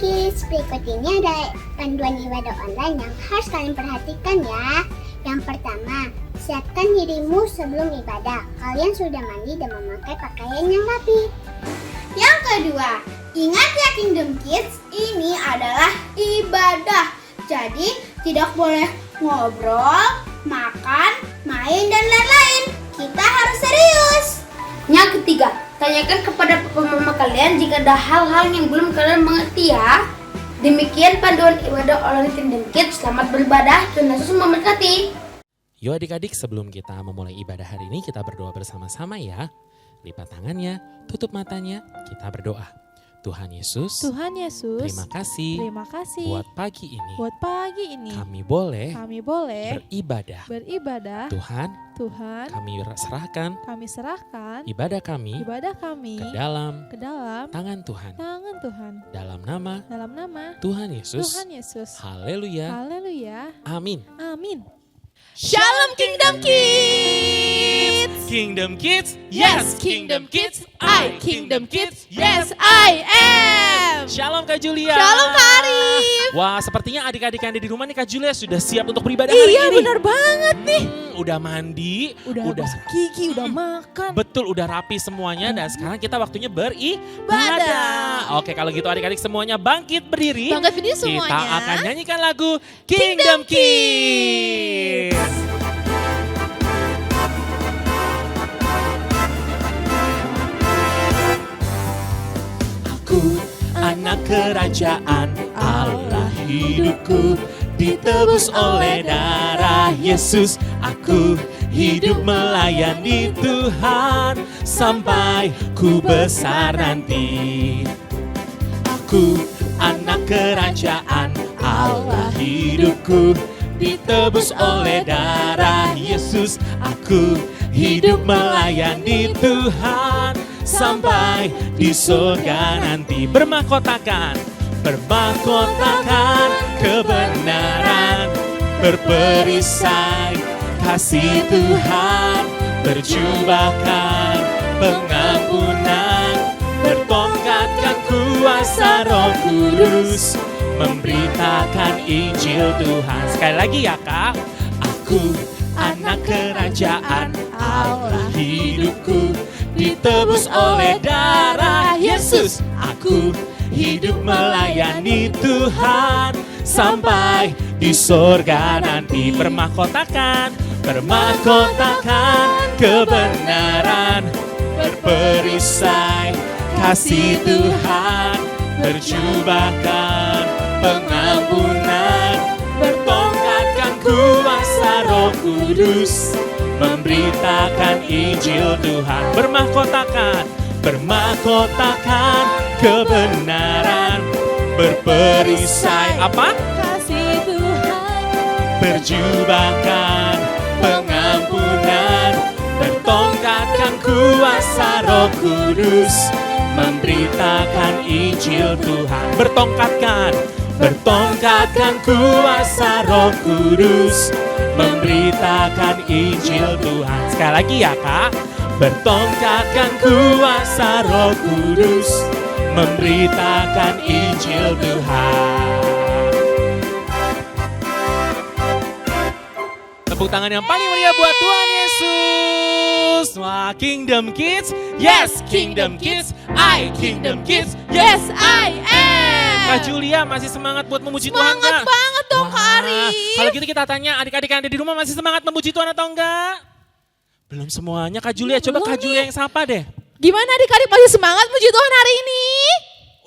Kids, berikut ini ada panduan ibadah online yang harus kalian perhatikan ya. Yang pertama, siapkan dirimu sebelum ibadah. Kalian sudah mandi dan memakai pakaian yang rapi. Yang kedua, ingat ya Kingdom Kids, ini adalah ibadah. Jadi tidak boleh ngobrol, makan, main, dan lain-lain. Kita harus serius. Yang ketiga, tanyakan kepada papa mama kalian jika ada hal-hal yang belum kalian mengerti ya. Demikian panduan ibadah online Kingdom Kids. Selamat beribadah, Tuhan Yesus memberkati. Yuk adik-adik, sebelum kita memulai ibadah hari ini, kita berdoa bersama-sama ya. Lipat tangannya, tutup matanya, kita berdoa. Tuhan Yesus, terima kasih buat pagi ini. Kami boleh beribadah. Tuhan, kami serahkan ibadah kami ke dalam tangan Tuhan. Dalam nama Tuhan Yesus. Haleluya. Amin. Shalom Kingdom Kids. Kingdom Kids, yes. Kingdom Kids. Kingdom Kids, yes I am. Shalom Kak Julia. Shalom Kak Arif. Wah, sepertinya adik-adik yang ada di rumah nih Kak Julia sudah siap untuk beribadah hari ini. Iya benar banget nih. Udah mandi, Udah gosok gigi, udah makan. Betul, udah rapi semuanya dan sekarang kita waktunya beribadah. Oke, kalau gitu adik-adik semuanya bangkit berdiri. Bangkit berdiri semuanya. Kita akan nyanyikan lagu Kingdom Kids. Aku anak kerajaan Allah, hidupku ditebus oleh darah Yesus. Aku hidup melayani Tuhan sampai ku besar nanti. Aku anak kerajaan Allah, hidupku ditebus oleh darah Yesus. Aku hidup melayani Tuhan sampai di surga nanti. Bermahkotakan kebenaran, berperisai kasih Tuhan, berjubahkan pengampunan, bertongkatkan kuasa Roh Kudus, memberitakan Injil Tuhan. Sekali lagi ya Kak. Aku anak kerajaan Allah, hidupku ditebus oleh darah Yesus. Aku hidup melayani Tuhan sampai di surga nanti. Bermahkotakan kebenaran, berperisai kasih Tuhan, berjubahkan pengampunan, bertongkatkan kuasa Roh Kudus, memberitakan Injil Tuhan. Bermahkotakan kebenaran, berperisai apa? Kasih Tuhan, berjubahkan pengampunan, bertongkatkan kuasa Roh Kudus, memberitakan Injil Tuhan. Bertongkatkan kuasa Roh Kudus, memberitakan Injil Tuhan. Sekali lagi ya Kak. Bertongkatkan kuasa Roh Kudus, memberitakan Injil Tuhan. Tepuk tangan yang paling meriah buat Tuhan Yesus. Wah, Kingdom Kids, yes Kingdom Kids. Kingdom Kids, yes I am. Kak Julia masih semangat buat memuji Tuhan semangat gak? banget dong Kak Arif. Kalau gitu kita tanya adik-adik yang ada di rumah masih semangat memuji Tuhan atau enggak? Belum semuanya Kak Julia, coba Kak Julia yang sapa deh. Gimana adik-adik masih semangat puji Tuhan hari ini?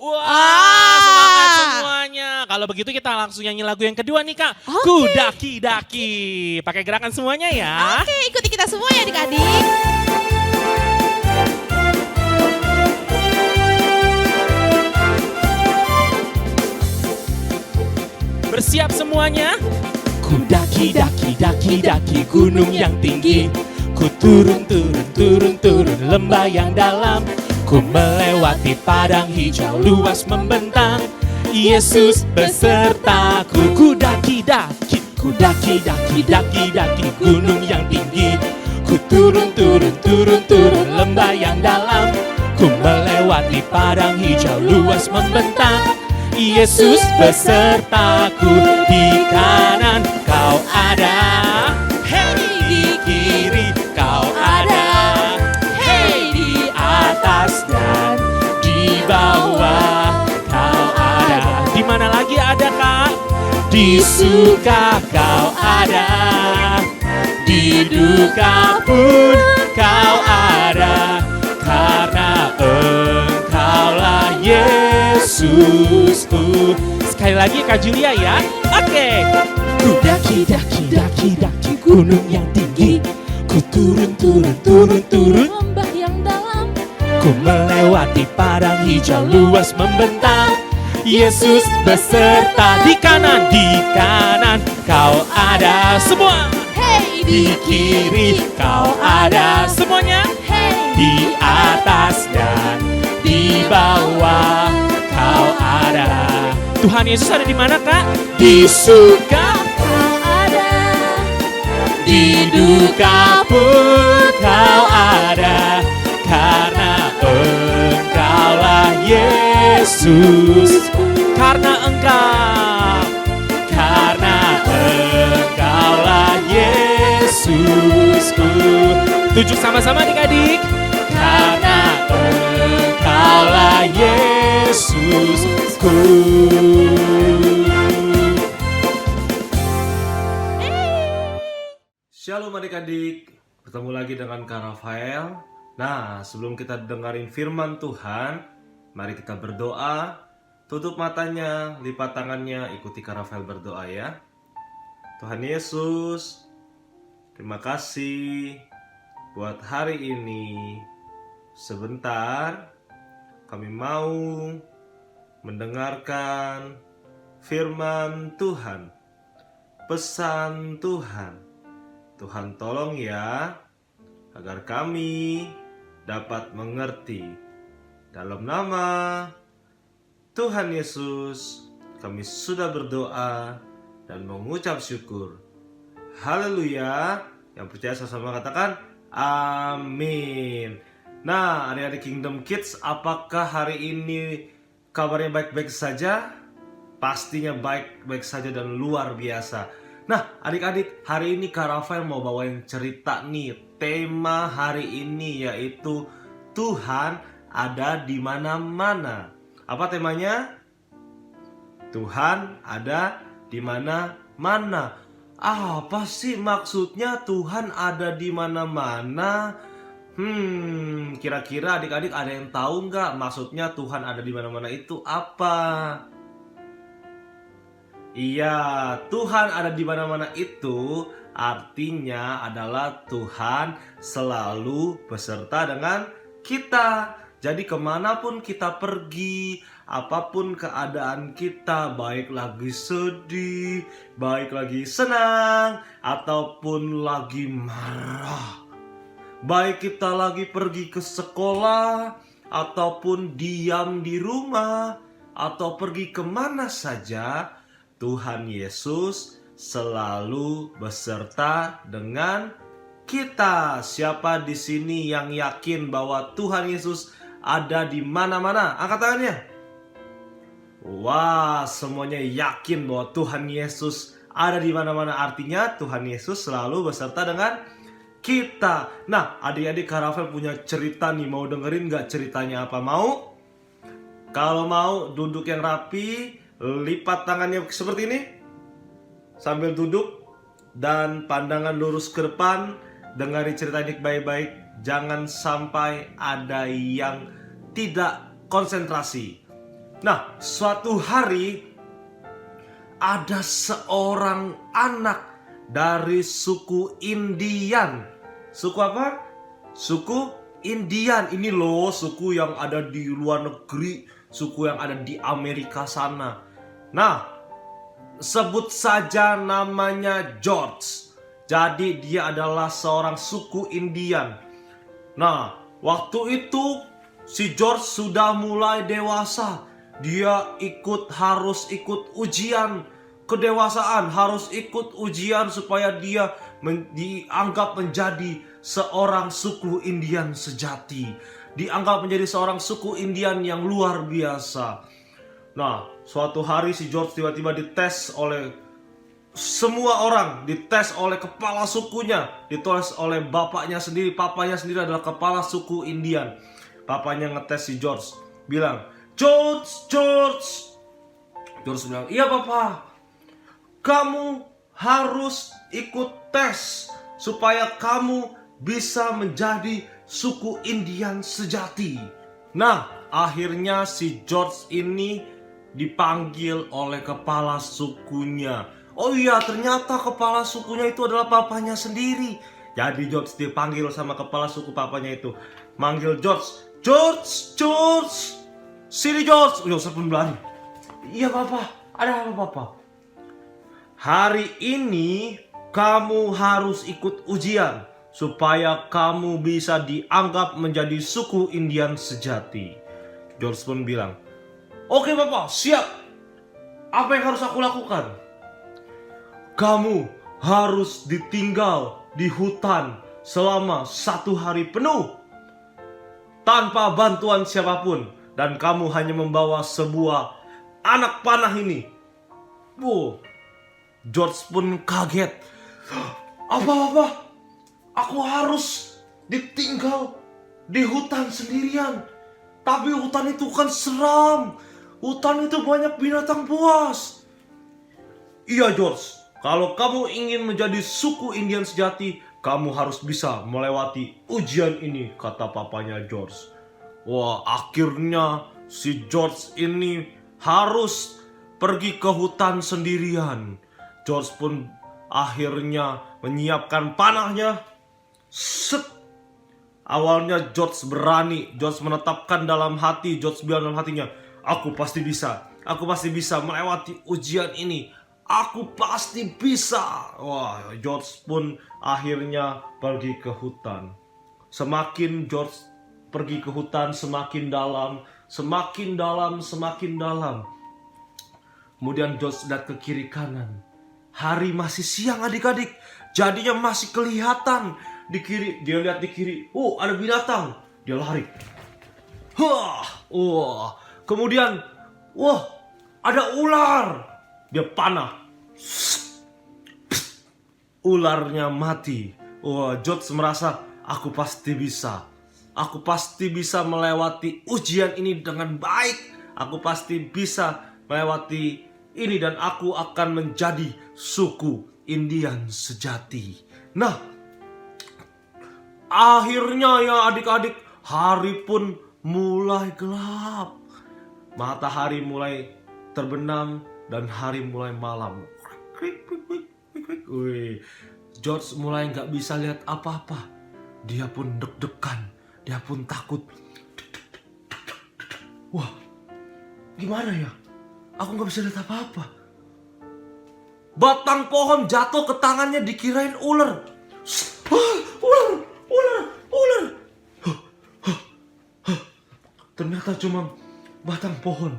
Wah, semangat semuanya. Kalau begitu kita langsung nyanyi lagu yang kedua nih Kak. Oke. Ku daki-daki. Pakai gerakan semuanya ya. Oke, ikuti kita semua ya adik-adik. Bersiap semuanya. Ku daki gunung yang tinggi. Ku turun lembah yang dalam. Ku melewati padang hijau luas membentang. Yesus besertaku. Ku daki-daki gunung yang tinggi. Ku turun lembah yang dalam. Ku melewati padang hijau luas membentang. Yesus besertaku, di kanan kau ada, hey di kiri kau ada, hey di atas dan di bawah kau ada. Di mana lagi ada Kak? Di suka kau ada, di duka pun kau ada, karena Engkaulah Yesusku. Sekali lagi Kak Julia ya. Oke. Ku daki gunung yang tinggi, ku turun Lembah yang dalam, ku melewati padang hijau luas membentang. Yesus beserta, di kanan kau ada semua, hey di kiri kau ada semuanya, hey di atas dan di bawah kau ada. Tuhan Yesus ada di mana Kak? Di suka kau ada, di duka pun kau ada, karena Engkaulah Yesus. Karena Engkaulah Yesusku. Tujuh sama-sama adik-adik. Karena Engkaulah Yesusku. Shalom adik-adik, bertemu lagi dengan Kak Rafael. Nah, sebelum kita dengerin firman Tuhan, mari kita berdoa. Tutup matanya, lipat tangannya, ikuti Kak Rafael berdoa ya. Tuhan Yesus, terima kasih buat hari ini. Sebentar, kami mau mendengarkan firman Tuhan, pesan Tuhan. Tuhan tolong ya, agar kami dapat mengerti. Dalam nama Tuhan Yesus, kami sudah berdoa dan mengucap syukur. Haleluya. Yang percaya sama-sama katakan amin. Nah, adik-adik Kingdom Kids, apakah hari ini kabarnya baik-baik saja? Pastinya baik-baik saja dan luar biasa. Nah, adik-adik, hari ini Kak Rafael mau bawain cerita nih. Tema hari ini yaitu Tuhan ada di mana-mana. Apa temanya? Tuhan ada di mana-mana. Apa sih maksudnya Tuhan ada di mana-mana? Kira-kira adik-adik ada yang tahu nggak maksudnya Tuhan ada di mana-mana itu apa? Iya, Tuhan ada di mana-mana itu artinya adalah Tuhan selalu beserta dengan kita. Jadi kemanapun kita pergi, apapun keadaan kita, baik lagi sedih, baik lagi senang, ataupun lagi marah, baik kita lagi pergi ke sekolah, ataupun diam di rumah, atau pergi kemana saja, Tuhan Yesus selalu beserta dengan kita. Siapa di sini yang yakin bahwa Tuhan Yesus ada di mana-mana? Angkat tangannya. Wah, semuanya yakin bahwa Tuhan Yesus ada di mana-mana. Artinya Tuhan Yesus selalu beserta dengan kita. Nah, adik-adik, Kak Rafael punya cerita nih. Mau dengerin gak ceritanya apa? Mau? Kalau mau, duduk yang rapi, lipat tangannya seperti ini, sambil duduk, dan pandangan lurus ke depan. Dengar cerita ini baik-baik. Jangan sampai ada yang tidak konsentrasi. Nah, suatu hari ada seorang anak dari suku Indian. Suku apa? Suku Indian. Ini loh suku yang ada di luar negeri, suku yang ada di Amerika sana. Nah, sebut saja namanya George. Jadi dia adalah seorang suku Indian. Nah, waktu itu si George sudah mulai dewasa. Dia harus ikut ujian kedewasaan, harus ikut ujian supaya dia dianggap menjadi seorang suku Indian sejati. Dianggap menjadi seorang suku Indian yang luar biasa. Nah, suatu hari si George tiba-tiba dites oleh semua orang, dites oleh kepala sukunya, dites oleh bapaknya sendiri. Papanya sendiri adalah kepala suku Indian. Papanya ngetes si George, bilang, George. George bilang, iya papa, kamu harus ikut tes supaya kamu bisa menjadi suku Indian sejati. Nah, akhirnya si George ini dipanggil oleh kepala sukunya. Oh iya, ternyata kepala sukunya itu adalah papanya sendiri. Jadi George dipanggil sama kepala suku papanya itu. Manggil George. Sini George. George pun berlari. Iya papa, ada apa papa? Hari ini kamu harus ikut ujian supaya kamu bisa dianggap menjadi suku Indian sejati. George pun bilang, oke papa, siap. Apa yang harus aku lakukan? Kamu harus ditinggal di hutan selama 1 hari penuh tanpa bantuan siapapun, dan kamu hanya membawa sebuah anak panah ini. Wow, George pun kaget. Apa? Aku harus ditinggal di hutan sendirian. Tapi hutan itu kan seram. Hutan itu banyak binatang buas. Iya George, kalau kamu ingin menjadi suku Indian sejati, kamu harus bisa melewati ujian ini, kata papanya George. Wah, akhirnya si George ini harus pergi ke hutan sendirian. George pun akhirnya menyiapkan panahnya. Awalnya George berani. George menetapkan dalam hati. George bilang dalam hatinya, aku pasti bisa melewati ujian ini. Aku pasti bisa. Wah, George pun akhirnya pergi ke hutan. Semakin George pergi ke hutan, semakin dalam. Kemudian George lihat ke kiri kanan. Hari masih siang adik-adik. Jadinya masih kelihatan di kiri. Dia lihat di kiri. Oh, ada binatang. Dia lari. Kemudian, ada ular. Dia panah. Ularnya mati. George merasa, aku pasti bisa. Aku pasti bisa melewati ujian ini dengan baik. Aku pasti bisa melewati ini dan aku akan menjadi suku Indian sejati. Nah, akhirnya ya adik-adik, hari pun mulai gelap. Matahari mulai terbenam dan hari mulai malam. George mulai gak bisa lihat apa-apa. Dia pun deg-degan. Dia pun takut. Wah, gimana ya? Aku gak bisa lihat apa-apa. Batang pohon jatuh ke tangannya, dikirain ular. Ular. Ternyata cuma batang pohon.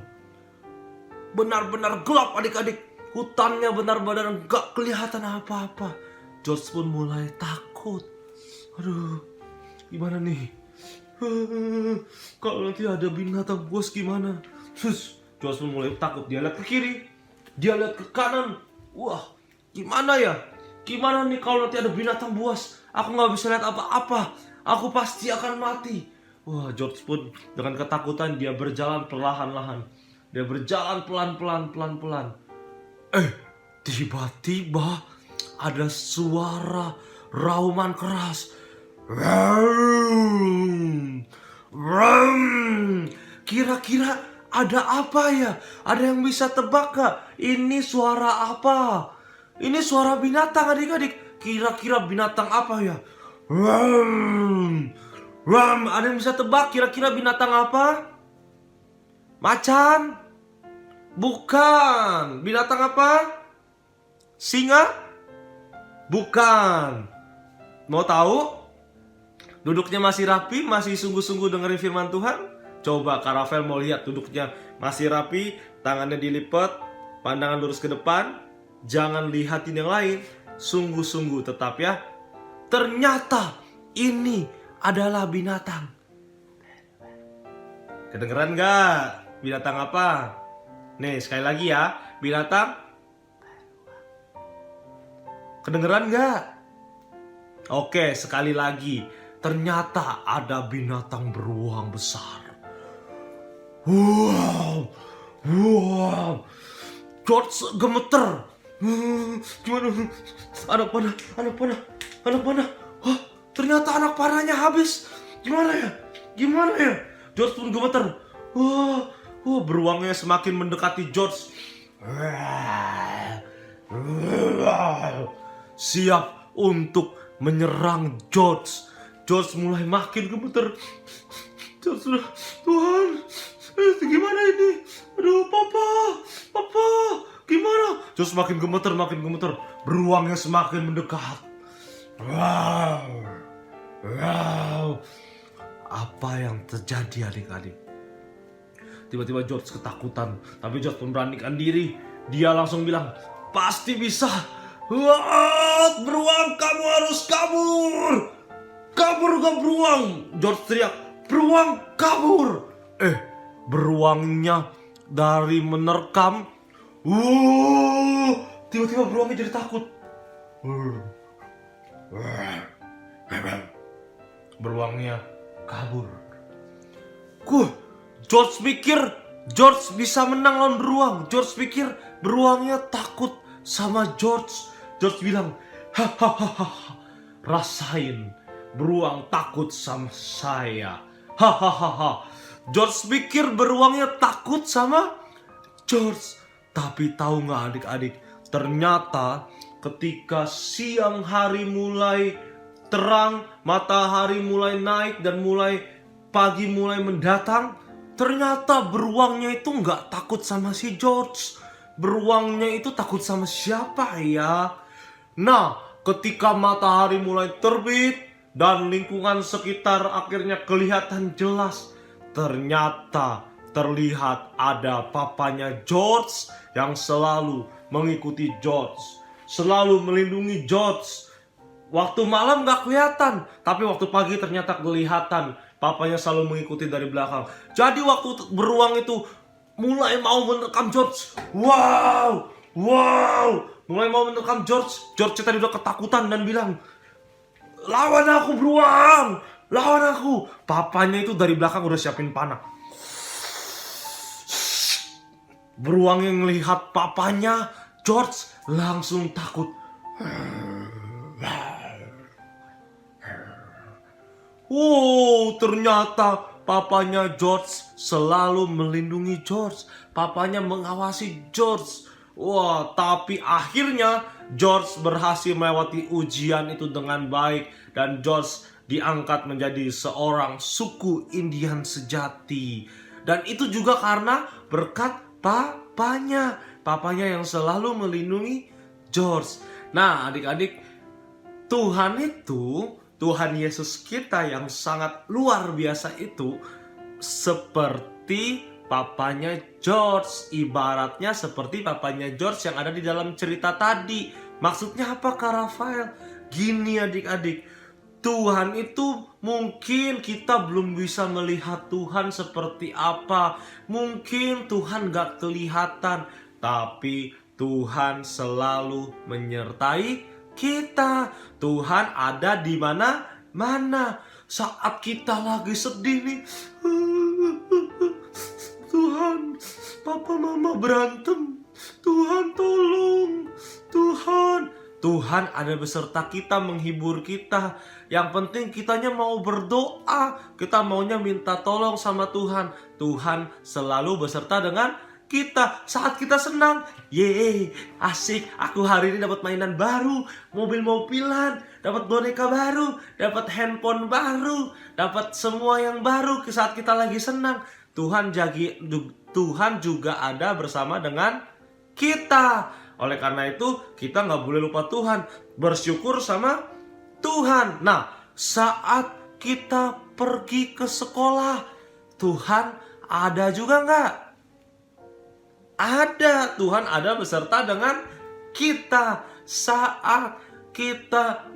Benar-benar gelap adik-adik. Hutannya benar-benar gak kelihatan apa-apa. George pun mulai takut. Aduh, gimana nih? Kalau nanti ada binatang buas gimana? George pun mulai takut. Dia lihat ke kiri, dia lihat ke kanan. Wah, gimana ya? Gimana nih kalau nanti ada binatang buas? Aku gak bisa lihat apa-apa. Aku pasti akan mati. Wah, George pun dengan ketakutan dia berjalan perlahan-lahan. Dia berjalan pelan-pelan. Tiba-tiba ada suara rauman keras. Kira-kira ada apa ya? Ada yang bisa tebak gak? Ini suara apa? Ini suara binatang adik-adik. Kira-kira binatang apa ya? Ada yang bisa tebak kira-kira binatang apa? Macan? Bukan. Binatang apa? Singa? Bukan. Mau tahu? Duduknya masih rapi, masih sungguh-sungguh dengerin firman Tuhan? Coba Kak Rafael mau lihat duduknya masih rapi, tangannya dilipat, pandangan lurus ke depan, jangan lihatin yang lain, sungguh-sungguh tetap ya. Ternyata ini adalah binatang. Kedengeran gak? Binatang apa? Nih, sekali lagi ya. Binatang. Kedengeran nggak? Oke, sekali lagi. Ternyata ada binatang beruang besar. Wow. Wow. George gemeter. Gimana? Anak panah. Wah, ternyata anak panahnya habis. Gimana ya? George pun gemeter. Wah, beruangnya semakin mendekati George. Siap untuk menyerang George. George mulai makin gemeter. George sudah, Tuhan, gimana ini? Aduh, Papa, gimana? George makin gemeter. Beruangnya semakin mendekat. Wow. Apa yang terjadi adik-adik? Tiba-tiba George ketakutan, tapi George memberanikan diri. Dia langsung bilang, pasti bisa. Wah, beruang, kamu harus kabur. Kabur gak beruang? George teriak, beruang kabur. Beruangnya dari menerkam. Tiba-tiba beruangnya jadi takut. Beruangnya kabur. George pikir George bisa menang lawan beruang. George pikir beruangnya takut sama George. George bilang, hahaha, rasain beruang takut sama saya. Hahaha. George pikir beruangnya takut sama George. Tapi tahu nggak adik-adik? Ternyata ketika siang hari mulai terang, matahari mulai naik dan pagi mulai mendatang, ternyata beruangnya itu nggak takut sama si George. Beruangnya itu takut sama siapa ya? Nah, ketika matahari mulai terbit dan lingkungan sekitar akhirnya kelihatan jelas, ternyata terlihat ada papanya George yang selalu mengikuti George, selalu melindungi George. Waktu malam gak kelihatan, tapi waktu pagi ternyata kelihatan. Papanya selalu mengikuti dari belakang. Jadi waktu beruang itu mulai mau menerkam George. Wow, mulai mau menerkam George. George tadi udah ketakutan dan bilang, lawan aku beruang, lawan aku. Papanya itu dari belakang udah siapin panah. Beruang yang melihat papanya George langsung takut. Ternyata papanya George selalu melindungi George. Papanya mengawasi George. Tapi akhirnya George berhasil melewati ujian itu dengan baik. Dan George diangkat menjadi seorang suku Indian sejati. Dan itu juga karena berkat papanya yang selalu melindungi George. Nah, adik-adik, Tuhan Yesus kita yang sangat luar biasa itu seperti papanya George. Ibaratnya seperti papanya George yang ada di dalam cerita tadi. Maksudnya apa, Kak Rafael? Gini adik-adik, Tuhan itu mungkin kita belum bisa melihat Tuhan seperti apa. Mungkin Tuhan gak kelihatan, tapi Tuhan selalu menyertai kita. Tuhan ada di mana-mana. Saat kita lagi sedih nih, Tuhan, papa mama berantem, Tuhan tolong, Tuhan ada beserta kita, menghibur kita. Yang penting kitanya mau berdoa, kita maunya minta tolong sama Tuhan. Tuhan selalu beserta dengan kita. Saat kita senang, yeay, asik, aku hari ini dapat mainan baru, mobil-mobilan, dapat boneka baru, dapat handphone baru, dapat semua yang baru. Saat kita lagi senang, Tuhan juga ada bersama dengan kita. Oleh karena itu, kita gak boleh lupa Tuhan, bersyukur sama Tuhan. Nah, saat kita pergi ke sekolah, Tuhan ada juga gak? Ada, Tuhan ada beserta dengan kita. Saat kita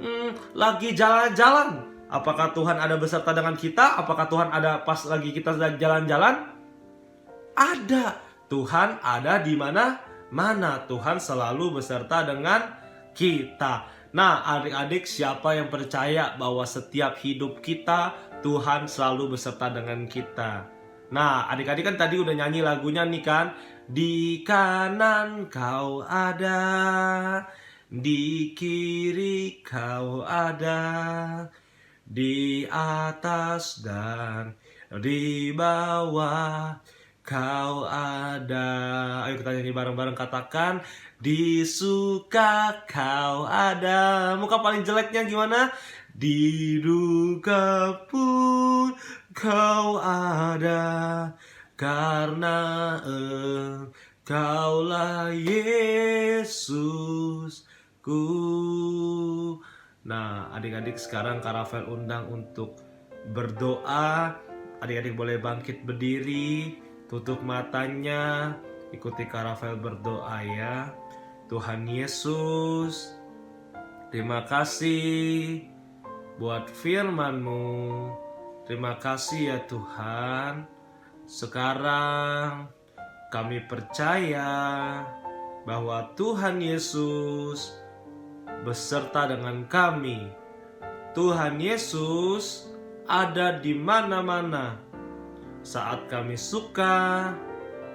lagi jalan-jalan, apakah Tuhan ada beserta dengan kita? Apakah Tuhan ada pas lagi kita jalan-jalan? Ada. Tuhan ada di mana-mana. Tuhan selalu beserta dengan kita. Nah, adik-adik, siapa yang percaya bahwa setiap hidup kita Tuhan selalu beserta dengan kita? Nah, adik-adik kan tadi udah nyanyi lagunya nih kan. Di kanan kau ada, di kiri kau ada, di atas dan di bawah kau ada. Ayo kita nyanyi bareng-bareng, katakan di suka kau ada. Muka paling jeleknya gimana? Di duka pun kau ada, karena Engkaulah Yesusku. Nah, adik-adik, sekarang Kak Rafael undang untuk berdoa. Adik-adik boleh bangkit berdiri, tutup matanya, ikuti Kak Rafael berdoa ya. Tuhan Yesus, terima kasih buat firman-Mu. Terima kasih ya Tuhan. Sekarang kami percaya bahwa Tuhan Yesus beserta dengan kami. Tuhan Yesus ada di mana-mana. Saat kami suka,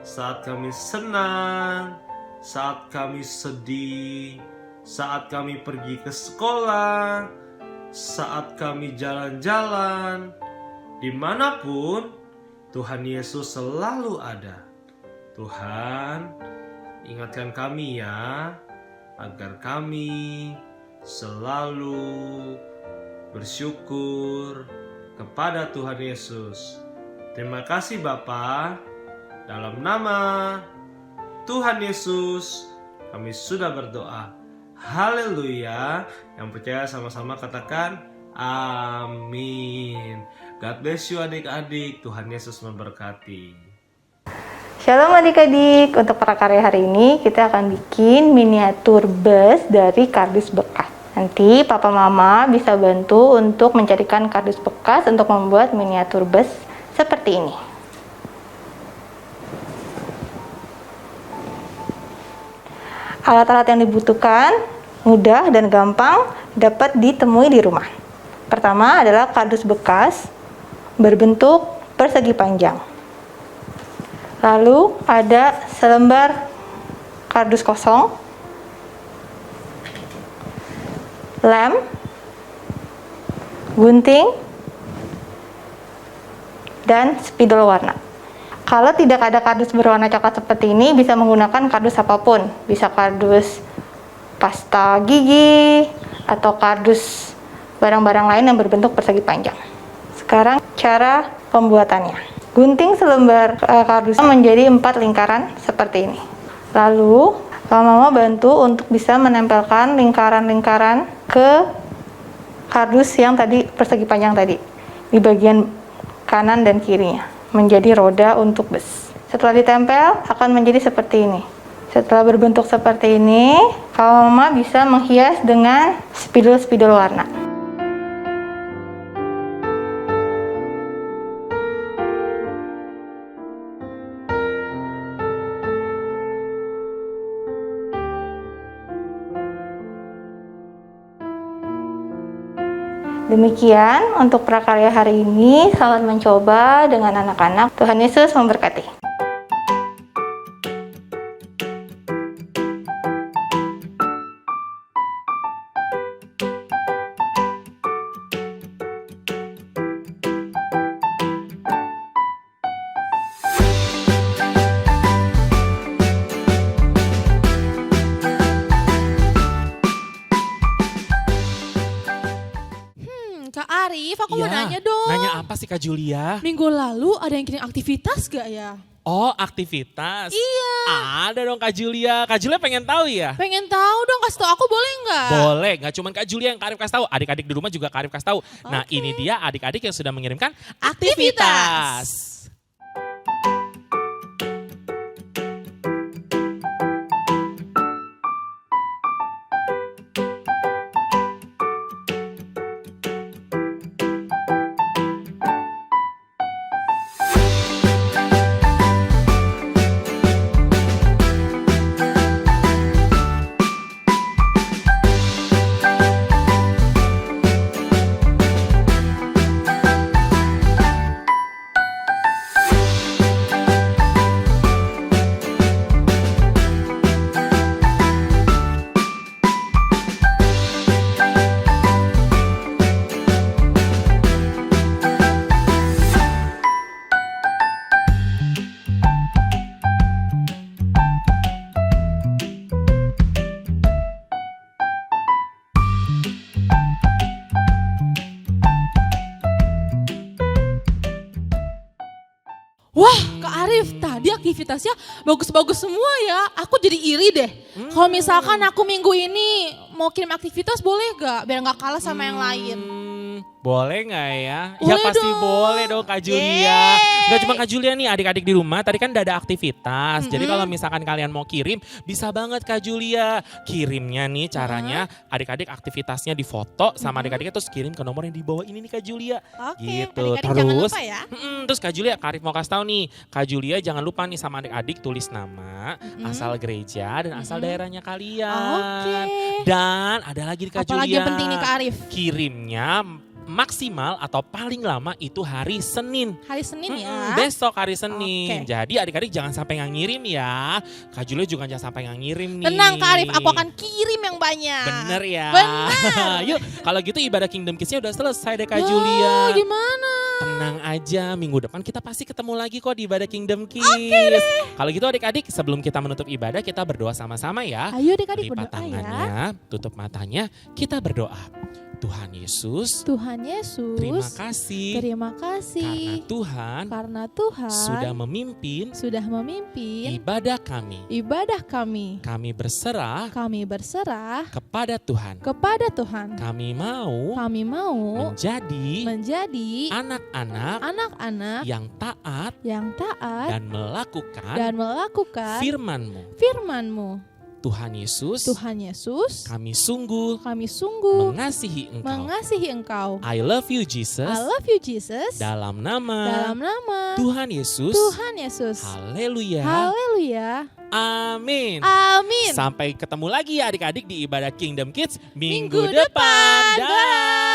saat kami senang, saat kami sedih, saat kami pergi ke sekolah, saat kami jalan-jalan, dimanapun Tuhan Yesus selalu ada. Tuhan, ingatkan kami ya, agar kami selalu bersyukur kepada Tuhan Yesus. Terima kasih Bapa, dalam nama Tuhan Yesus kami sudah berdoa. Haleluya. Yang percaya sama-sama katakan amin. God bless you adik-adik. Tuhan Yesus memberkati. Shalom adik-adik, untuk prakarya hari ini kita akan bikin miniatur bus dari kardus bekas. Nanti papa mama bisa bantu untuk mencarikan kardus bekas untuk membuat miniatur bus seperti ini. Alat-alat yang dibutuhkan mudah dan gampang dapat ditemui di rumah. Pertama adalah kardus bekas berbentuk persegi panjang. Lalu ada selembar kardus kosong, lem, gunting, dan spidol warna. Kalau tidak ada kardus berwarna coklat seperti ini, bisa menggunakan kardus apapun. Bisa kardus pasta gigi atau kardus barang-barang lain yang berbentuk persegi panjang. Sekarang cara pembuatannya. Gunting selembar kardus menjadi 4 lingkaran seperti ini. Lalu mama bantu untuk bisa menempelkan lingkaran-lingkaran ke kardus yang tadi persegi panjang tadi di bagian kanan dan kirinya, menjadi roda untuk bus. Setelah ditempel akan menjadi seperti ini. Setelah berbentuk seperti ini, mama bisa menghias dengan spidol-spidol warna. Demikian untuk prakarya hari ini. Selamat mencoba dengan anak-anak. Tuhan Yesus memberkati. Kak Arif, aku mau Iya, nanya dong. Nanya apa sih Kak Julia? Minggu lalu ada yang kirim aktivitas gak ya? Oh, aktivitas. Iya. Ada dong Kak Julia. Kak Julia pengen tahu ya? Pengen tahu dong, kasih tau aku boleh nggak? Boleh, gak cuma Kak Julia yang Kak Arif kasih tahu. Adik-adik di rumah juga Kak Arif kasih tahu. Nah, Oke. ini dia adik-adik yang sudah mengirimkan Aktivitas. aktivitas. Wah, Kak Arif, tadi aktivitasnya bagus-bagus semua ya. Aku jadi iri deh. Kalau misalkan aku minggu ini mau kirim aktivitas boleh gak? Biar gak kalah sama yang lain. Boleh nggak ya? Ya Boleh pasti dong. boleh dong Kak Julia. Gak cuma Kak Julia nih, adik-adik di rumah tadi kan udah ada aktivitas. Jadi kalau misalkan kalian mau kirim, bisa banget Kak Julia. Kirimnya nih caranya adik-adik aktivitasnya difoto sama adik-adiknya terus kirim ke nomor yang di bawah ini nih Kak Julia. Oke, Gitu. adik-adik jangan Terus, lupa ya. terus Kak Julia, Kak Arif mau kasih tahu nih. Kak Julia jangan lupa nih sama adik-adik tulis nama, asal gereja dan asal daerahnya kalian. Oke. Dan ada lagi nih Kak Julia. Apalagi yang penting nih Kak Arif? Kirimnya maksimal atau paling lama itu hari Senin. Hari Senin ya. Besok hari Senin. Oke. Jadi adik-adik jangan sampai nggak ngirim ya. Kak Julia juga jangan sampai nggak ngirim nih. Tenang Kak Arif, aku akan kirim yang banyak. Bener ya. Bener. Yuk kalau gitu ibadah Kingdom Kids-nya udah selesai deh Kak Wah, Julia. gimana? Tenang aja, minggu depan kita pasti ketemu lagi kok di ibadah Kingdom Kids. Kalau gitu adik-adik sebelum kita menutup ibadah kita berdoa sama-sama ya. Ayo adik-adik Lipat berdoa ya. tangannya, tutup matanya, kita berdoa. Tuhan Yesus, Tuhan Yesus, terima kasih terima kasih karena Tuhan sudah memimpin ibadah kami. Kami berserah kepada Tuhan. Kami mau menjadi anak-anak yang taat dan melakukan firman-Mu. Tuhan Yesus, kami sungguh mengasihi Engkau. I love you Jesus. Dalam nama Tuhan Yesus. Haleluya. Amin. Sampai ketemu lagi ya adik-adik di ibadah Kingdom Kids minggu depan. Dah.